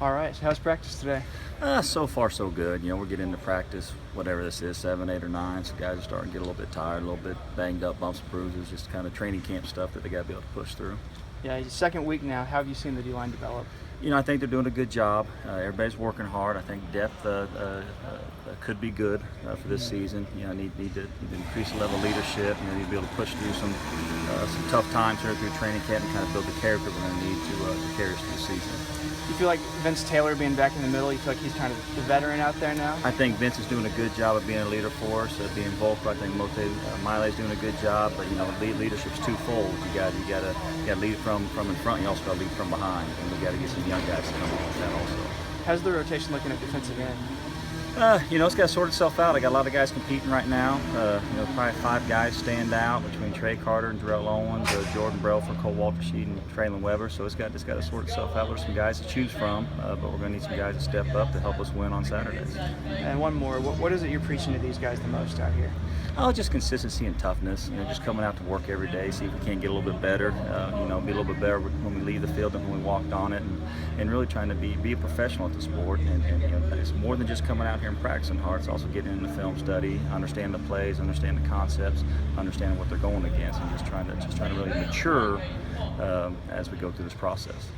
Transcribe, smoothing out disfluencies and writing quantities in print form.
All right, so how's practice today? So far, so good. We're getting into practice, whatever this is, 7, 8, or 9. So guys are starting to get a little bit tired, a little bit banged up, bumps and bruises, just kind of training camp stuff that they got to be able to push through. Yeah, your second week now. How have you seen the D-line develop? I think they're doing a good job. Everybody's working hard. I think depth could be good for this season. Need to increase the level of leadership. Need to be able to push through some tough times here through training camp and kind of build the character we're going to need to carry us through the season. You feel like Vince Taylor being back in the middle, you feel like he's kind of the veteran out there now? I think Vince is doing a good job of being a leader for us, being vocal. I think Mile's doing a good job, but leadership's twofold. You got to lead from in front. You also got to lead from behind, and we got to get some young guys to come on with that also. How's the rotation looking at defensive end? It's got to sort itself out. I got a lot of guys competing right now. Probably 5 guys stand out between Trey Carter and Darrell Owens, Jordan Brelford, Cole Waltersheed, and Traylon Weber. So it's got to sort itself out. There's some guys to choose from, but we're going to need some guys to step up to help us win on Saturdays. And one more, what is it you're preaching to these guys the most out here? Oh, just consistency and toughness. Just coming out to work every day, see if we can't get a little bit better. Be a little bit better when we leave the field than when we walked on it, and really trying to be a professional at the sport. And it's more than just coming out here and practicing hard. It's also getting into film study, understanding the plays, understanding the concepts, understanding what they're going against, and just trying to really mature as we go through this process.